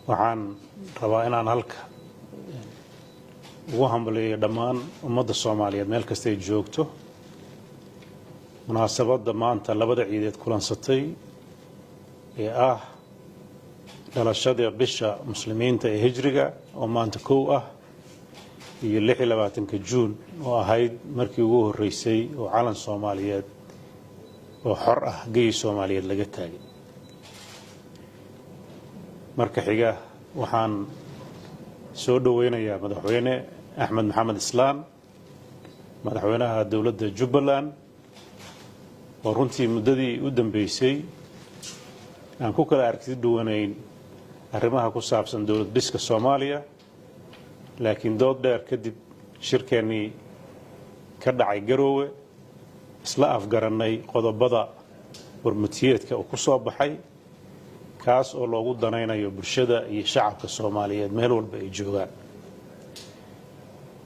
waxaan rabaa inaan halka ugu hambaliyo dhammaan ummadda Soomaaliyeed meel kasta ay joogto munaasabadda maanta labada ciideed kulansatay ee ah dhalashada bisha muslimiinta ee hijriga oo maanta kow ah iyo 26 Juun oo ahayd markii ugu horeysay oo calan Soomaaliyeed oo xor ah geey Soomaaliyeed laga taagay marka xiga waxaan soo dhaweynayaa madaxweyne Axmed Maxamed Islaan madaxweynaha dawladda Jubbaland oo runtii muddadii u dambeysay aan ku kala aragti duwanayn arrimaha ku saabsan dawlad dhiska Soomaaliya laakiin dood dheer kadib shirkeennii ka dhacay Garowe isla afgaranay qodobada warmutiyeedka oo ku soo baxay kaas oo loogu danaynayo bulshada iyo shacabka Soomaaliyeed meel walba ay joogaan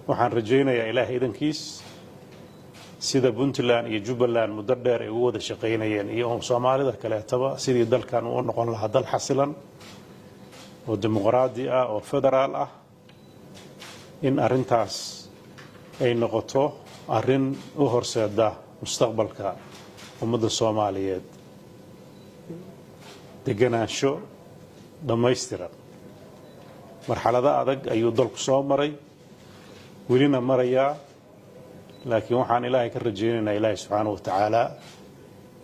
waxaan rajaynayaa Ilaahay idankiis sida Puntland iyo Jubbaland muddo dheer ay ugu wada shaqeynayeen iyo Soomaalida kale taba sidii dalkan uu noqon lahaa dal xasilan oo dimuqraadi ah oo federaal ah in arintaas ay noqoto arin u horseeda mustaqbalka ummadda Soomaaliyeed deganaansho dhamaystiran marxalada adag ayuu dalku soo maray welina maraya laakiin waxaan Ilaahay ka rajaynaynaa Ilaahay subxaanahu wa tacaala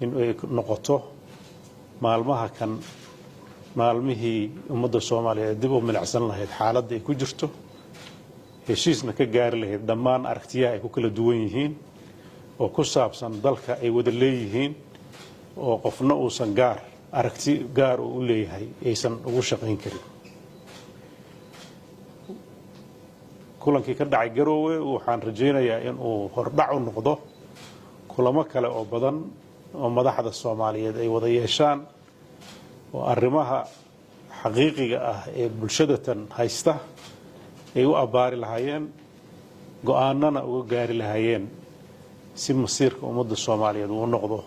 in ay noqoto maalmaha kan maalmihii ummadda Soomaaliyeed dib u milacsan lahayd xaaladda ay ku jirto heshiisna ka gaari lahayd dhammaan aragtiyaha ay ku kala duwan yihiin oo ku saabsan dalka ay wada leeyihiin oo qofna uusan aragti gaar u leeyahay aysan ugu shaqayn karin kulankii ka dhacay Garowe waxaan rajaynayaa in uu hordhac u noqdo kulamo kale oo badan oo madaxda Soomaaliyeed ay wada yeeshaan oo arrimaha xaqiiqiga ah ee bulshada tan haysta ay u abaari lahaayeen go'aanana uga gaari lahaayeen si masiirka ummadda Soomaaliyeed uu noqdo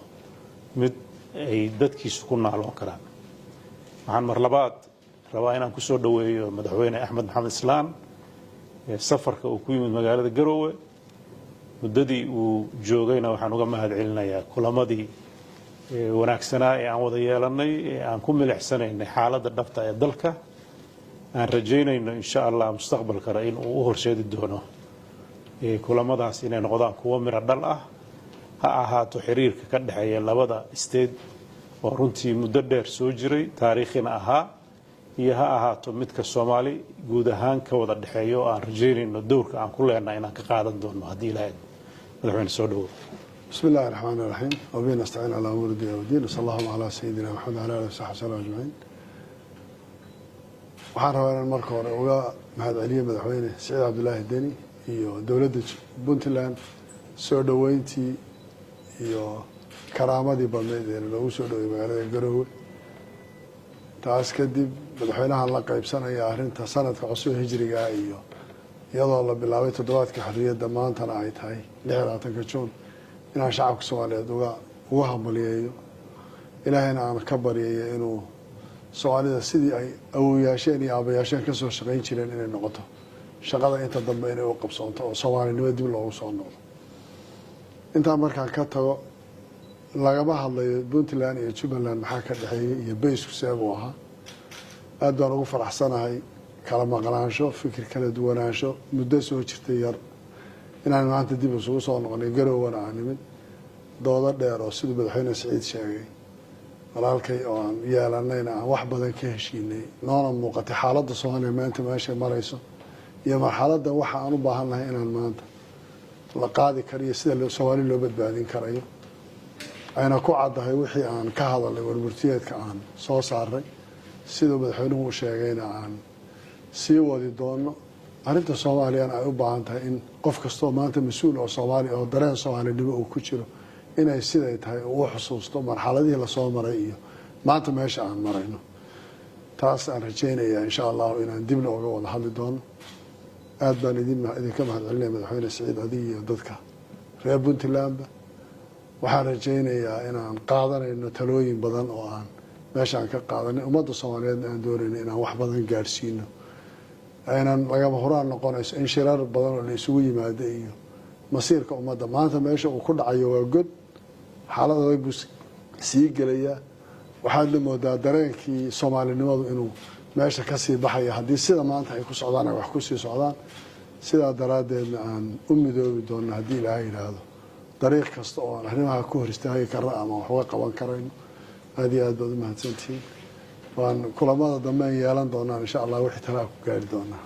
mid ay dadkiisu ku naaloon karaan waxaan mar labaad rabaa inaan ku soo dhaweeyo madaxweyne Axmed Maxamed Islaan safarka uu ku yimid magaalada Garowe muddadii uu joogayna waxaan uga mahadcelinayaa kulamadii wanaagsanaa ee aan wada yeelanay ee aan ku milixsanaynay xaaladda dhabta ee dalka aan rajaynayno insha Allah mustaqbalka in uu u horseedi doono kulamadaas inay noqdaan kuwo miro dhal ah ha ahaato xiriirka ka dhaxeeya labada state oo runtii muddo dheer soo jiray taariikhina ahaa iyo ha ahaato midka Soomaali guud ahaan ka wada dhaxeeyo aan rajaynayno doorka aan ku leenahay inaan ka qaadan doono hadii Ilaahay madaxweyne soo dhawo بسم الله الرحمن الرحيم وبنا نستعين على امور الدنيا والدين وصلى الله على سيدنا محمد وعلى اله وصحبه وسلم اجمعين waxaan rabaa inaan marka hore uga mahadceliyo madaxweyne Saciid Cabdullaahi Deni iyo dawladda Puntland soo dhaweyntii iyo karaamadii badneed ee lagu soo dhaweeyay magaalada Garowe taas kadib madaxweynaha la qaybsanaya arrinta sanadka cusub hijriga iyo iyadoo la bilaabay toddobaadka xorriyadda maantana ay tahay 26 Juun inaan shacabka Soomaaliyeed uga hambaliyeeyo Ilaahayna aan ka baryayo inuu Soomaalida sidii ay awooyaasheen iyo aabayaasheen ka soo shaqayn jireen inay noqoto shaqada inta dambe inay u qabsoonto oo Soomaalinimo dib loogu soo noqdo inta markaan ka tago lagama hadlayo Puntland iyo Jubbaland maxaa ka dhaxeeyay iyo baysku sabab ah aad baan ugu faraxsanahay kala maqnaansho fikir kala duwanaansho muddo soo jirtay yar inaan maanta dib ugu soo noqonay Garowe aan nimid doodo dheer oo sidoo madaxweyne Saciid sheegay walaalkay oo aan yeelanayna wax badan ka heshiinay noona muuqatay xaaladda Soomaaliya maanta meesha marayso iyo marxaladda waxa aan u baahanahay inaan maanta la qaadi kariyo sida Soomaaliya loo badbaadin karayo ayna ku cadahay wixii aan ka hadalay warburtiyeedka aan soo saaray sidoo madaxweynuhu sheegayna aan sii wadi doono arrinta Soomaaliya ay u baahan tahay in qof kasto maanta mas'uul oo Soomaali oo dareen Soomaalinimo uu ku jiro inay siday tahay uu xusuusto marxaladii la soo maray iyo maanta meesha aan marayno taas aan rajaynayaa insha Allah inaan dib looga wada hadli doono aad baan idinka mahadcelinayaa madaxweyne Saciid adiga iyo dadka reer Puntland waxaan rajaynayaa inaan qaadanayno talooyin badan oo aan meeshaan ka qaadanay ummadda soomaaliyeedna aan doonayna inaan wax badan gaadhsiino aynan lagama huraan noqonayso in shirar badan oo la isugu yimaado iyo masiirka ummadda maanta meesha uu ku dhacayo waa god xaalad adag buu sii gelayaa waxaad la moodaa dareenkii soomaalinimadu inuu meesha ka sii baxaya haddii sida maanta ay ku socdaan ay wax ku sii socdaan sidaa daraaddeedna aan u midoobi doonno haddii ilaahay yidhaahdo dariiq kasta oo aan arrimaha ku hor istaagi karno ama wax uga qaban karayno aad iyo aad baad u mahadsantihiin waan kulamada dambe aan yeelan doonaan insha allah wixii talaa ku gaari doonaa